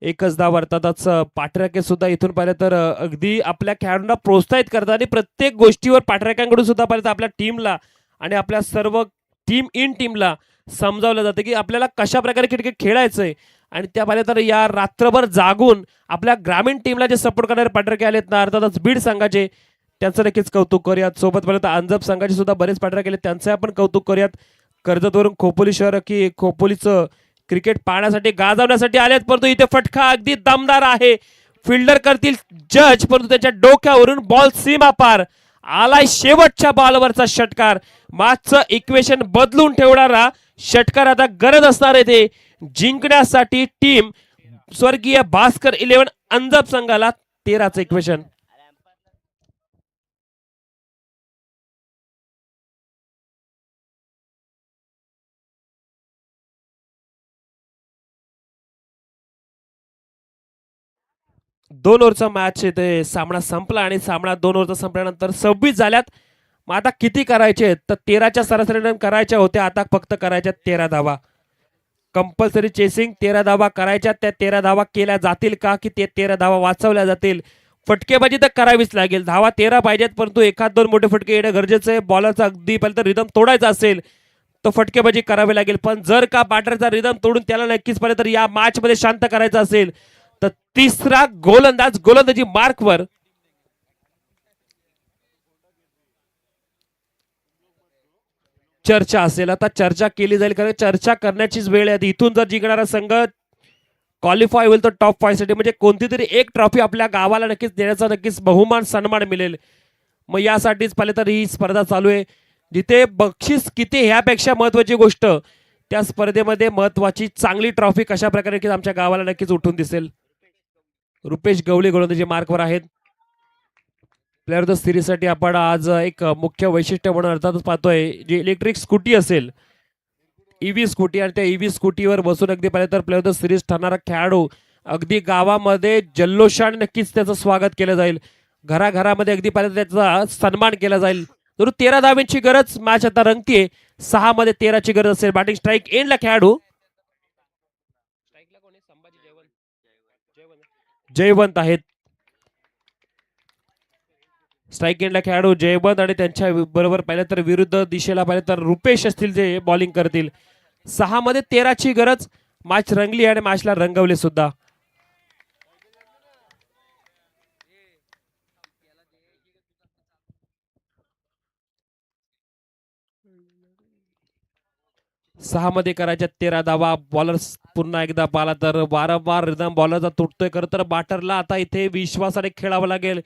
एकच धाव अर्थातच. पाठराखे सुद्धा इथून पाहिलं तर अगदी आपल्या खेळाडूंना प्रोत्साहित करतात आणि प्रत्येक गोष्टीवर पाठराख्यांकडून सुद्धा पाहिलं तर आपल्या टीमला आणि आपल्या सर्व टीमला समजावलं जातं की आपल्याला कशा प्रकारे क्रिकेट खेळायचंय. आणि त्या पाहिलं तर या रात्रभर जागून आपल्या ग्रामीण टीमला जे सपोर्ट करणारे पाठराखे आलेत ना अर्थातच बीड संघाचे, त्यांचं नक्कीच कौतुक करूयात. सोबत पाहिलं तर अंजप संघाचे सुद्धा बरेच पाठराखे आले, त्यांचं आपण कौतुक करूयात. कर्जतवरून खोपोली शहर की खोपोलीचं क्रिकेट पाहण्यासाठी गाजवण्यासाठी आलेत. परंतु इथे फटका अगदी दमदार आहे. फिल्डर करतील जज परंतु त्याच्या डोक्यावरून बॉल सीमा पार आलाय. शेवटच्या बॉलवरचा षटकार. मॅचचं इक्वेशन बदलून ठेवणारा षटकार आता गरज असणार आहे ते जिंकण्यासाठी. टीम स्वर्गीय भास्कर 11 अंजप संघाला 13चं इक्वेशन. दोन ओव्हरचा मॅच इथे सामना संपला आणि सामना 2 ओव्हरचा संपल्यानंतर 26 झाल्यात. मग आता किती करायचे तर 13च्या सरासरी रन करायच्या होत्या, आता फक्त करायच्या 13 धावा. कंपल्सरी चेसिंग 13 धावा करायच्या. त्या 13 धावा केल्या जातील का की ते 13 धावा वाचवल्या जातील. फटकेबाजी तर करावीच लागेल. धावा 13 पाहिजेत परंतु एखाद 2 मोठे फटके येणं गरजेचं आहे. बॉलरचा अगदी पहिलं तर रिदम तोडायचा असेल तर फटकेबाजी करावी लागेल. पण जर का बॅटरचा रिदम तोडून त्याला नक्कीच पाहिलं तर या मॅच मध्ये शांत करायचं असेल तर तिसरा गोलंदाज गोलंदाजी मार्कवर. चर्चा असेल. आता चर्चा केली जाईल, कारण चर्चा करण्याचीच वेळ आहे. इथून जर जिंकणारा संघ क्वालिफाय होईल तर टॉप 5 साठी, म्हणजे कोणती तरी एक ट्रॉफी आपल्या गावाला नक्कीच देण्याचा नक्कीच बहुमान सन्मान मिळेल. मग यासाठीच पहिले तर ही स्पर्धा चालू आहे, जिथे बक्षीस किती ह्यापेक्षा महत्वाची गोष्ट त्या स्पर्धेमध्ये महत्वाची चांगली ट्रॉफी कशा प्रकारे आमच्या गावाला नक्कीच उठून दिसेल. रुपेश गवळी गोलंदाजी मार्कवर आहेत. प्लेअर ऑफ द सिरीजसाठी आपण आज एक मुख्य वैशिष्ट्य म्हणून अर्थातच पाहतोय, जी इलेक्ट्रिक स्कूटी असेल, ईव्ही स्कूटी, आणि त्या ईव्ही स्कूटीवर बसून अगदी पाहिलं तर प्लेअर ऑफ द सिरीज ठरणारा खेळाडू अगदी गावामध्ये जल्लोषाने नक्कीच त्याचं स्वागत केलं जाईल. घराघरामध्ये अगदी पाहिलं त्याचा सन्मान केला जाईल. जरूर 13 धावांची गरज मॅच आता रंगतीये. 6 मध्ये 13ची गरज असेल. बॅटिंग स्ट्राईक एंडला खेळाडू जयवंत आहेत. स्ट्राईक एंडला खेळाडू जयवंत आणि त्यांच्या बरोबर पाहिलं तर विरुद्ध दिशेला पाहिलं तर रुपेश असतील जे बॉलिंग करतील. 6 मध्ये 13ची गरज. मॅच रंगली आणि मॅचला रंगवले सुद्धा. सहा मध्ये करायच्या 13 धावा. बॉलर पुन्हा एकदा पाला तर वारंवार रिदम बॉलरचा तुटतोय. खरं तर बॅटरला आता इथे विश्वासाने खेळावं लागेल.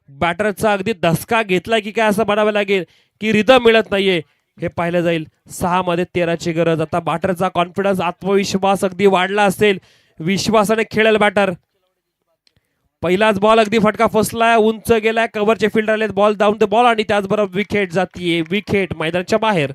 बॅटरचा अगदी धसका घेतला की काय असं म्हणावं लागेल, की रिदम मिळत नाहीये हे पाहिलं जाईल. 6 मध्ये 13ची गरज. आता बॅटरचा कॉन्फिडन्स, आत्मविश्वास अगदी वाढला असेल. विश्वासाने खेळेल बॅटर. पहिलाच बॉल अगदी फटका फसलाय, उंच गेलाय, कव्हरचे फील्डर आलेत, बॉल डाऊन द बॉल आणि त्याचबरोबर विकेट जातीये. विकेट मैदानाच्या बाहेर.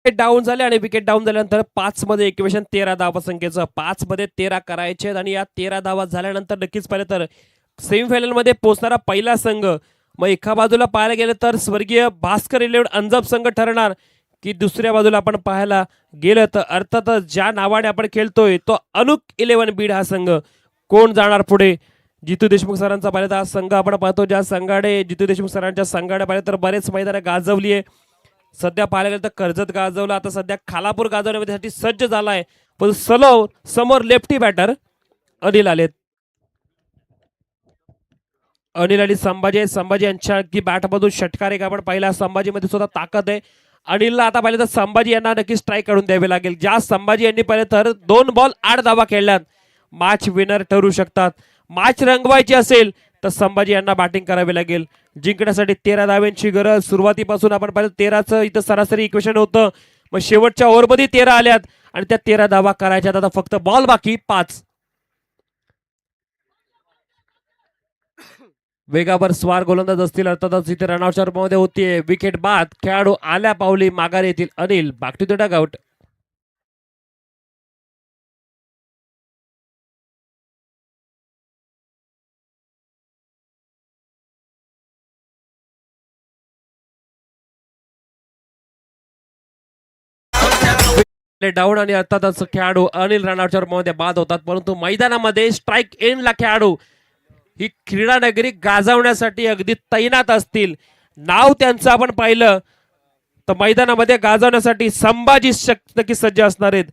डाऊन झाले आणि विकेट डाऊन झाल्यानंतर 5 मध्ये इक्वेशन 13 धावा संख्येचं. 5 मध्ये 13 करायचे आणि या 13 धावा झाल्यानंतर नक्कीच पाहिलं तर सेमीफायनल मध्ये पोहोचणारा पहिला संघ. मग एका बाजूला पाहायला गेलं तर स्वर्गीय भास्कर 11 अंजप संघ ठरणार, की दुसऱ्या बाजूला आपण पाहायला गेलं तर अर्थातच ज्या नावाने आपण खेळतोय तो अनुक 11 बीड हा संघ. कोण जाणार पुढे? जितू देशमुख सरांचा पाहिलं तर हा संघ आपण पाहतो, ज्या संघाने जितू देशमुख सरांच्या संघाने पाहिलं तर बरेच मैदान गाजवली आहे. सध्या पाहायला गेलं तर कर्जत गाजवलं, आता सध्या खालापूर गाजवण्यासाठी सज्ज झालाय. पण समोर लेफ्टी बॅटर अनिल आलेत. अनिल आणि संभाजी. संभाजी यांच्या की बॅटमधून षटकार एक आपण पाहिला. संभाजीमध्ये सुद्धा ताकद आहे. अनिलला आता पाहिलं तर संभाजी यांना नक्की स्ट्राईक काढून द्यावे लागेल. ज्या संभाजी यांनी पाहिलं तर 2 बॉल 8 धावा खेळल्यात, मॅच विनर ठरू शकतात. मॅच रंगवायची असेल तर संभाजी यांना बॅटिंग करावी लागेल. जिंकण्यासाठी 13 धाव्यांची गरज. सुरुवातीपासून आपण पाहिलं 13चं इथं सरासरी इक्वेशन होतं. मग शेवटच्या ओव्हरमध्ये 13 आल्यात आणि त्या 13 धावा करायच्यात. आता फक्त बॉल बाकी 5. वेगावर स्वार गोलंदाज असतील अर्थातच इथे रनआउटच्या रूपामध्ये होतीये. विकेट बाद. खेळाडू आल्या पावली माघार येतील. Anil back to the dugout. Down आणि अर्थातच खेळाडू अनिल रनआउटच्या रूपामध्ये बाद होतात. परंतु मैदानामध्ये स्ट्राईक एंडला खेळाडू ही क्रीडा नगरी गाजवण्यासाठी अगदी तैनात असतील. नाव त्यांचं आपण पाहिलं तर मैदानामध्ये गाजवण्यासाठी संभाजी नक्की सज्ज असणार आहेत.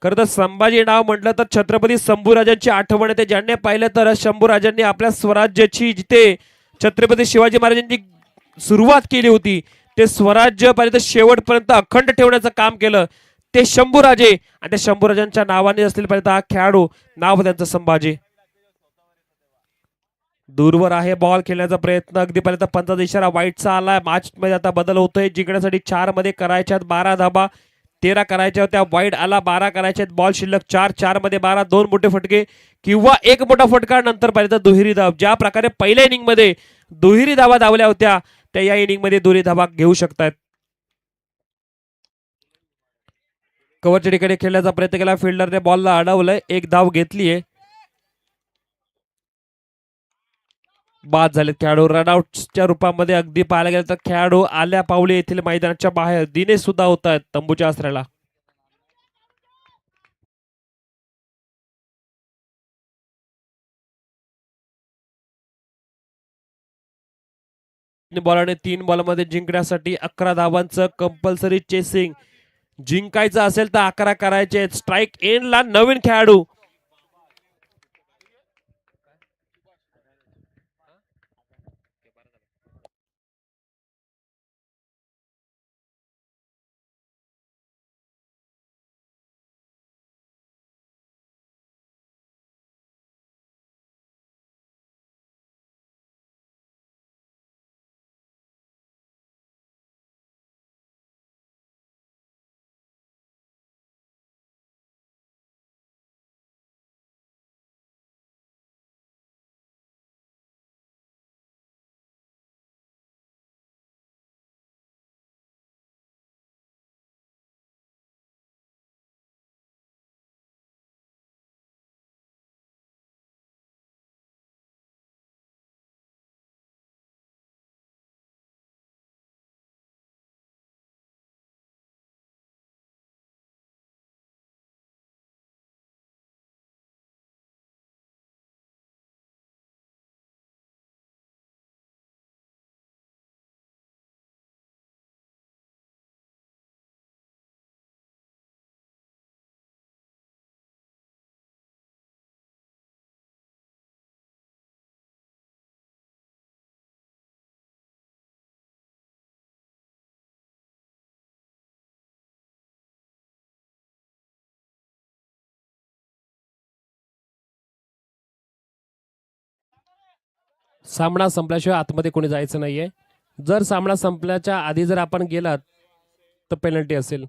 खरं तर संभाजी नाव म्हटलं तर छत्रपती शंभूराजांची आठवण येते. ज्यांनी पाहिलं तर शंभूराजांनी आपल्या स्वराज्याची जिथे छत्रपती शिवाजी महाराजांनी सुरुवात केली होती, ते स्वराज्य पर्यंत शेवटपर्यंत अखंड ठेवण्याचं काम केलं ते शंभूराजे. आणि त्या शंभूराजांच्या नावाने असतील पाहिजे हा खेळाडू, नाव त्यांचं संभाजी. दूरवर आहे बॉल खेळण्याचा प्रयत्न. अगदी पर्यंत पंचाचा इशारा वाईटचा आलाय. मॅच मध्ये आता बदल होतोय. जिंकण्यासाठी 4 मध्ये करायच्यात 12 धाबा. 13 करायच्या होत्या, वाईट आला. 12 करायच्यात, बॉल शिल्लक 4. 4 मध्ये 12. 2 मोठे फटके किंवा एक मोठा फटका, नंतर पर्यंत दुहेरी धाव. ज्या प्रकारे पहिल्या इनिंग मध्ये दुहेरी धावा धावल्या होत्या त्या या इनिंग मध्ये दुहेरी धावा घेऊ शकतात. कव्हरच्या ठिकाणी खेळण्याचा प्रयत्न केला. फिल्डरने बॉलला अडवलंय. एक धाव घेतलीये. बाद झाले खेळाडू. रनआउटच्या रूपामध्ये अगदी पाहायला गेलं तर खेळाडू आल्या पावले येथील मैदानाच्या बाहेर. दिनेश सुद्धा होत आहेत तंबूच्या आसऱ्याला. बॉलने 3 बॉलमध्ये जिंकण्यासाठी 11 धावांचं कंपल्सरी चेसिंग. जिंकायचं असेल तर 11 करायचे. स्ट्राईक एंडला नवीन खेळाडू. सामना संपल्याशिवाय आतमध्ये कोणी जायचं नाहीये. जर सामना संपल्याच्या आधी जर आपण गेलात तर पेनल्टी असेल.